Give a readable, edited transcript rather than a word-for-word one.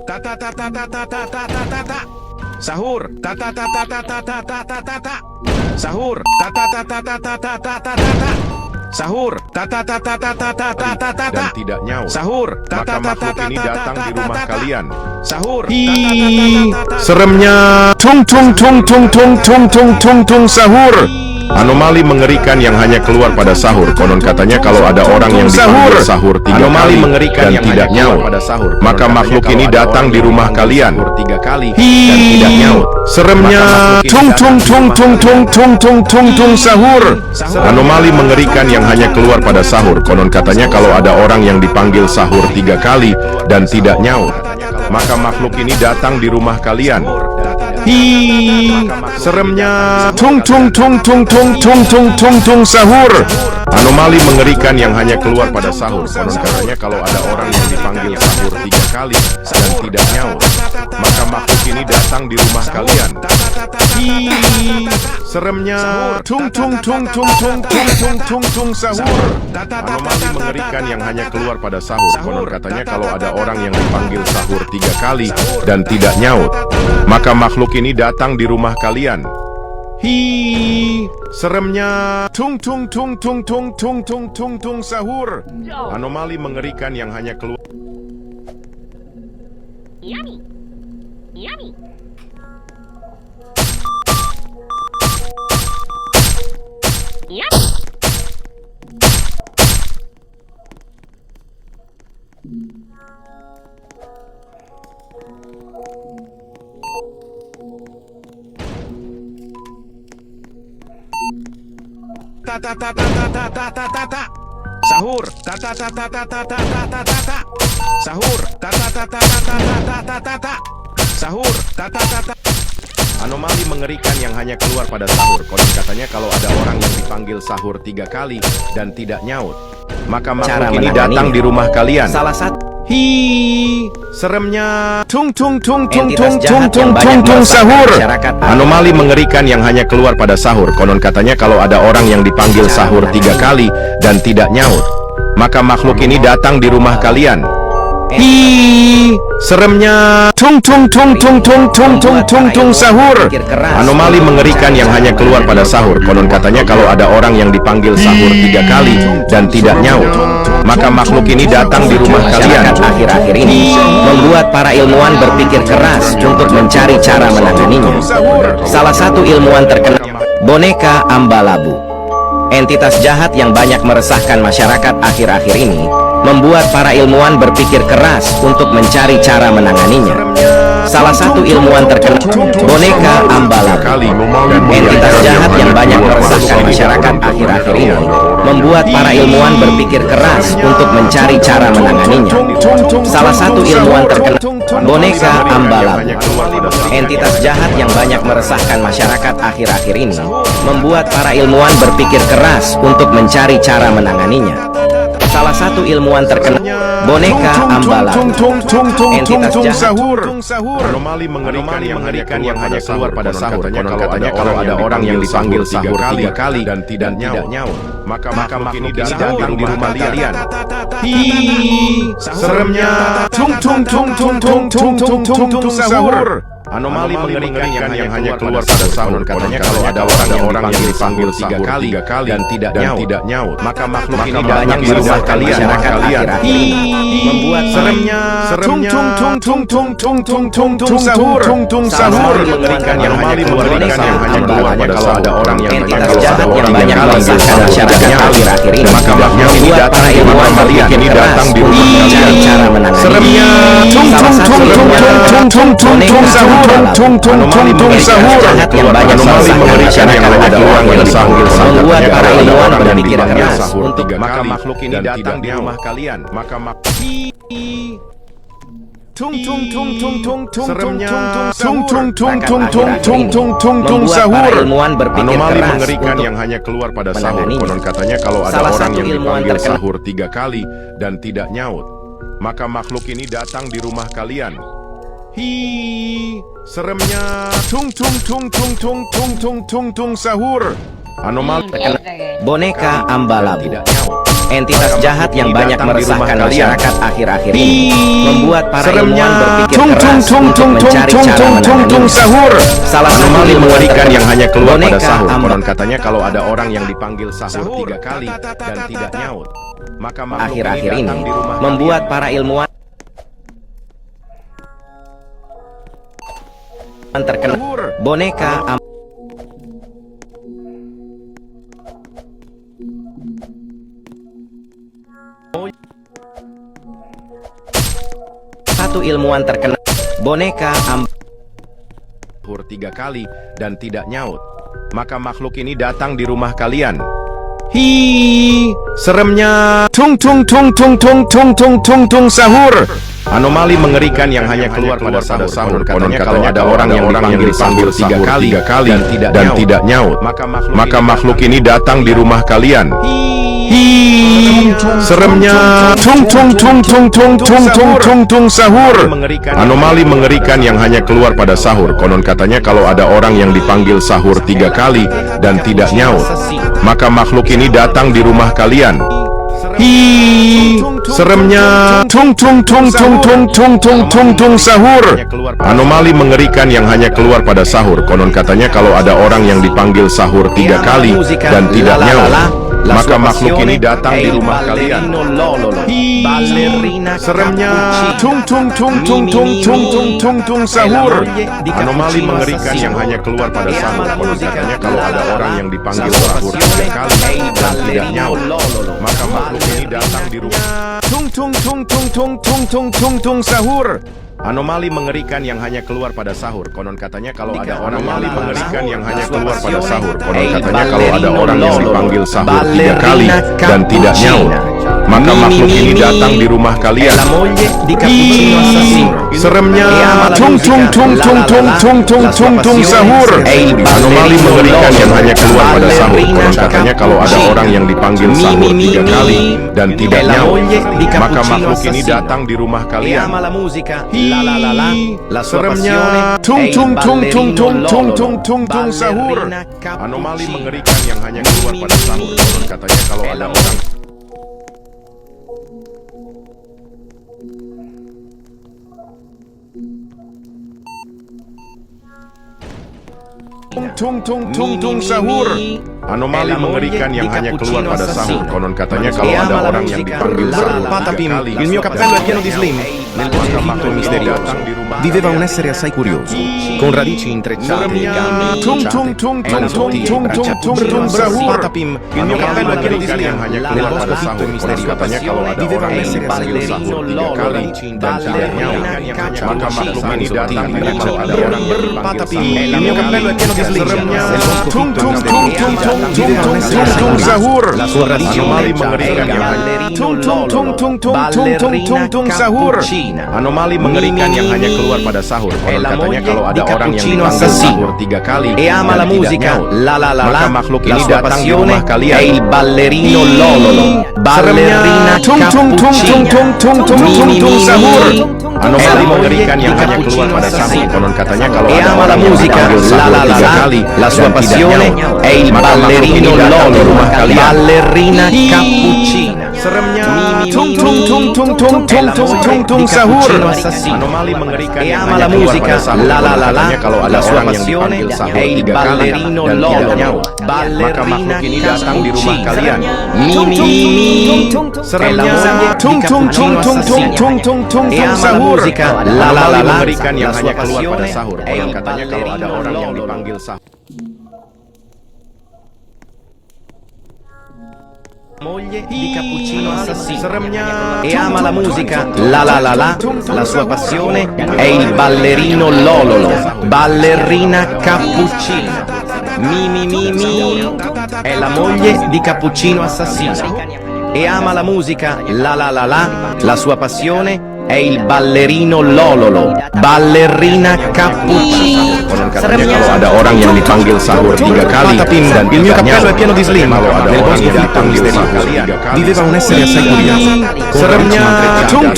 ta ta ta ta ta ta ta ta ta ta ta. Sahur ta ta ta ta ta ta ta ta ta ta ta. Sahur ta ta ta ta ta ta ta ta ta ta ta. Sahur ta ta ta ta ta ta ta ta ta ta. Dan tidak nyaut, Sahur ta ta maka ta ta makhluk ini ta datang ta di ta rumah ta ta. kalian. Sahur Seremnya tung tung tung tung tung tung tung tung tung sahur. Anomali mengerikan yang hanya keluar pada sahur. Konon katanya kalau ada orang yang dipanggil sahur tiga kali dan tidak nyaut, maka makhluk ini datang di rumah kalian dan tidak nyaut. Seremnya tung tung tung tung tung tung tung tung tung sahur. Anomali mengerikan yang hanya keluar pada sahur. Konon katanya kalau ada orang yang dipanggil sahur tiga kali dan tidak nyaut, maka makhluk ini datang di rumah kalian. Seremnya tung tung tung tung tung tung tung tung tung sahur. Anomali mengerikan yang hanya keluar pada sahur. Konon katanya kalau ada orang yang dipanggil sahur tiga kali dan tidak nyaut, maka makhluk ini datang di rumah kalian. Seremnya tung tung tung tung tung tung tung tung tung sahur. Anomali mengerikan yang hanya keluar pada sahur. Konon katanya kalau ada orang yang dipanggil sahur tiga kali dan tidak nyaut, maka makhluk ini datang di rumah kalian. Seremnya tung tung tung tung tung tung tung tung tung sahur. Anomali mengerikan yang hanya keluar. Yummy. Yummy. Yummy. ta ta ta ta ta ta ta ta ta ta. Sahur ta ta ta ta ta ta ta ta ta ta ta. Sahur ta ta ta ta ta ta ta ta ta ta. Sahur ta ta ta ta. Anomali mengerikan yang hanya keluar pada sahur. Konon katanya kalau ada orang yang dipanggil sahur tiga kali dan tidak nyaut, maka makhluk ini datang di rumah kalian. Salah satu Seremnya tung tung tung tung entitas tung tung jahat tung yang banyak tung tung meresahkan sahur. masyarakat. Anomali mengerikan yang hanya keluar pada sahur. Konon katanya kalau ada orang yang dipanggil sahur tiga kali dan tidak nyaut, maka makhluk ini datang di rumah kalian. Seremnya tung tung tung tung tung tung tung tung tung sahur. Anomali mengerikan yang hanya keluar pada sahur. Konon katanya kalau ada orang yang dipanggil sahur tiga kali dan tidak nyaut, maka makhluk ini datang di rumah kalian. Masyarakat akhir-akhir ini membuat para ilmuwan berpikir keras untuk mencari cara menanganinya. Salah satu ilmuwan terkenal, boneka Ambalabu. Entitas jahat yang banyak meresahkan masyarakat akhir-akhir ini membuat para ilmuwan berpikir keras untuk mencari cara menanganinya. Salah satu ilmuwan terkenal, boneka Ambalabu. Entitas jahat yang banyak meresahkan masyarakat akhir-akhir ini membuat para ilmuwan berpikir keras untuk mencari cara menanganinya. Salah satu ilmuwan terkenal, boneka Ambalabu. Entitas jahat yang banyak meresahkan masyarakat akhir-akhir ini membuat para ilmuwan berpikir keras untuk mencari cara menanganinya. Salah satu ilmuwan terkenal, boneka Ambalabu. Entitas jahat. Anomali mengerikan yang hanya keluar pada sahur. Katanya kalau ada orang yang dipanggil sahur tiga kali dan tidak nyaut, maka makhluk ini datang di rumah kalian. Seremnya tung tung tung tung tung tung tung tung tung sahur. Anomali mengerikan yang hanya keluar pada sahur. Katanya kalau ada orang yang dipanggil tiga kali dan tidak nyaut, maka makhluk ini datang di rumah kalian. Membuat Seremnya tung tung tung tung tung tung tung tung tung sahur. Anomali mengerikan yang hanya keluar pada kalau ada orang yang entitas jahat yang banyak meresahkan masyarakat akhir-akhir ini maka makhluk ini datang di rumah kalian. Ini datang di rumah kalian. cara menangani. Seremnya tung tung tung tung tung tung tung tung sahur. Tung tung tung tung sahur. Jahat yang banyak Anomali meresahkan mengerikan yang masyarakat ada orang yang akhir-akhir ini sahur membuat para ilmuwan berpikir keras sahur untuk maka makhluk ini datang di rumah kalian. Maka tung tung tung tung tung tung seremnya tung tung tung tung tung tung tung tung tung sahur. Anomali mengerikan yang hanya keluar pada sahur. Konon katanya kalau ada orang yang dipanggil sahur tiga kali dan tidak nyaut, maka makhluk ini datang di rumah kalian. Seremnya tung tung tung tung tung tung tung tung tung sahur. Anomali boneka Ambalabu. tidak nyaut. Entitas jahat yang banyak meresahkan masyarakat akhir-akhir ini membuat para ilmuwan berpikir keras untuk mencari cara menangani. Sahur. Salah satu Anomali ilmuwan mengerikan yang hanya keluar pada boneka sahur. ambal. Konon katanya kalau ada orang yang dipanggil sahur 3 kali dan tidak nyaut, maka makhluk Akhir-akhir ini datang di rumah membuat kalian. para ilmuwan terkena boneka Satu ilmuwan terkena boneka sahur 3 kali dan tidak nyaut, maka makhluk ini datang di rumah kalian. Hi, seremnya. Tung tung tung tung tung tung tung tung tung sahur. Anomali mengerikan yang hanya keluar pada sahur. Konon katanya kalau ada orang yang dipanggil 3 kali dan tidak nyaut, maka makhluk ini datang di rumah kalian. Hi, seremnya. Tung tung tung tung tung tung tung tung tung sahur. Anomali mengerikan yang hanya keluar pada sahur. Konon katanya kalau ada orang yang dipanggil sahur 3 kali dan tidak nyaut, maka makhluk ini datang di rumah kalian. Hi, seremnya. Tung tung tung tung tung tung tung tung tung sahur. Anomali mengerikan yang hanya keluar pada sahur. Konon katanya kalau ada orang yang dipanggil sahur 3 kali dan tidak nyaut, maka makhluk ini datang di rumah kalian. Seremnya. Tung tung tung tung tung tung tung tung tung sahur. Anomali mengerikan yang hanya keluar pada sahur. Konon katanya kalau ada orang yang dipanggil sahur 3 kali dan tidak nyaut, maka makhluk ini datang di rumah. Tung tung tung tung tung tung tung tung tung sahur. Anomali mengerikan yang hanya keluar pada sahur. Konon katanya kalau ada orang mengerikan yang hanya keluar pada sahur. Konon katanya kalau ada orang yang dipanggil sahur 3 kali dan tidak nyaut, maka makhluk ini datang di rumah kalian. Seremnya. Tung tung tung tung tung tung tung tung tung sahur. Anomali mengerikan yang hanya keluar pada sahur. Konon katanya kalau ada orang yang dipanggil sahur 3 kali dan tidak nyaut, maka makhluk ini datang di rumah kalian. Seremnya. Tung tung tung tung tung tung tung tung tung sahur. Anomali mengerikan yang hanya keluar pada sahur. Konon katanya kalau ada orang tung tung tung tung sahur. Anomali mengerikan yang hanya keluar pada sahur. Konon katanya kalau ada orang yang dipanggil sahur 3 kali. Il mio cappello è pieno di slim. Nel bosco fitto e misterioso viveva un essere assai curioso, con radici intrecciate e gambe Tung tung tung tung tung tung tung tung tung sahur. Patapim, il mio cappello è pieno di slim. Nel bosco fitto e misterioso viveva un essere assai curioso, con radici intrecciate e maka makhluk ini datang di rumah ada orang yang Patapim, il mio cappello è pieno di slim. Nel bosco tung fitto e tung tung tung tung tung tung tung tung sahur. Anomali mengerikan yang hanya tung tung tung tung tung tung tung tung tung sahur. Anomali mengerikan yang hanya keluar pada sahur. Konon katanya kalau ada orang yang dipanggil sahur 3 kali e ama la dan tidak musica, nyaut, la la la maka la, makhluk la ini sua datang di passione rumah kalian. è il ballerino Lololo, ballerina tung tung tung tung tung tung tung tung tung sahur. Anomali mengerikan yang hanya keluar pada sahur. Konon katanya kalau e ada ama la orang yang musica, dipanggil la sahur la la 3 la, kali la sua dan tidak passione nyaut, è il maka makhluk ini ballerino datang di Lololo, rumah kalian. ballerina cappuccina. Seremnya. Tung tung tung tung tung tung tung tung tung sahur. Anomali mengerikan e yang ama hanya la keluar musica, pada sahur. la la la la, Katanya kalau ada la sua orang yang passione dipanggil sahur è il 3 kali ballerino dan tidak Lololo, nyaut, maka ballerina makhluk ini datang di rumah cappuccina. kalian. Seremnya. Tung tung tung tung tung tung tung tung e tung ama la sahur. musica, la la la Anomali la, mengerikan yang la hanya sua keluar pada passione sahur. è Konon il katanya kalau ada ballerino orang yang Lololo. dipanggil sahur. Moglie di Cappuccino Assassino Seremnya. e ama la musica, la la la la, la sua passione è il ballerino Lololo, ballerina Cappuccina. Mi, è la moglie di Cappuccino Assassino e ama la musica, la la la la, la sua passione è il ballerino Lololo, ballerina Cappuccina. Konon katanya kalau ada orang yang dipanggil sahur 3 kali dan il mio tidak cappello è nyaut, pieno di slim. kalau ada Nel orang bosco yang fitto e dipanggil sahur misterioso 3 kali viveva un essere assai curioso, con radici seremnya. intrecciate Tung tung